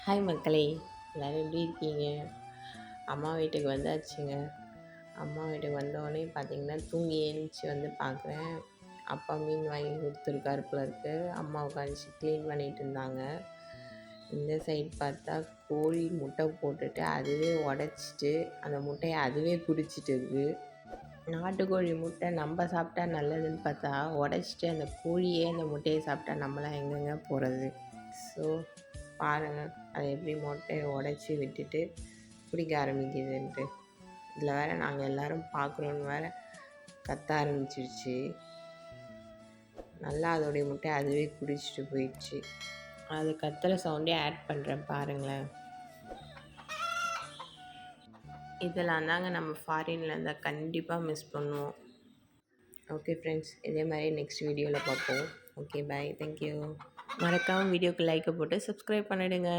Hi மக்களே, எல்லோரும் எப்படி இருக்கீங்க? அம்மா வீட்டுக்கு வந்தாச்சுங்க. அம்மா வீட்டுக்கு வந்தோடனே பார்த்தீங்கன்னா தூங்கி எழுந்துச்சி வந்து பார்க்குறேன். அப்பா மீன் வாங்கி கொடுத்துருக்காரு போல இருக்கு. அம்மா உட்காந்துச்சு க்ளீன் பண்ணிகிட்டு இருந்தாங்க. இந்த சைடு பார்த்தா கோழி முட்டை போட்டுட்டு அதுவே உடச்சிட்டு அந்த முட்டையை அதுவே குடிச்சிட்டு இருக்குது. நாட்டுக்கோழி முட்டை நம்ம சாப்பிட்டா நல்லதுன்னு பார்த்தா உடச்சிட்டு அந்த கோழியே அந்த முட்டையை சாப்பிட்டா நம்மளாம் எங்கெங்க போகிறது? ஸோ பாருங்கள், அதை எப்படி முட்டையை உடச்சி விட்டுட்டு குடிக்க ஆரம்பிக்குதுன்ட்டு. இதில் வேறு நாங்கள் எல்லோரும் பார்க்குறோன்னு வேறு கத்த ஆரம்பிச்சிருச்சு. நல்லா அதோடைய முட்டையை அதுவே குடிச்சிட்டு போயிடுச்சு. அது கத்துற சவுண்டே ஆட் பண்ணுறேன் பாருங்களேன். இதெல்லாம் தாங்க நம்ம ஃபாரினில் இருந்தால் கண்டிப்பாக மிஸ் பண்ணுவோம். ஓகே ஃப்ரெண்ட்ஸ், இதே மாதிரி நெக்ஸ்ட் வீடியோவில் பார்ப்போம். Okay bye, thank you. மறக்காமல் வீடியோக்கு லைக்கை போட்டு சப்ஸ்கிரைப் பண்ணிவிடுங்க.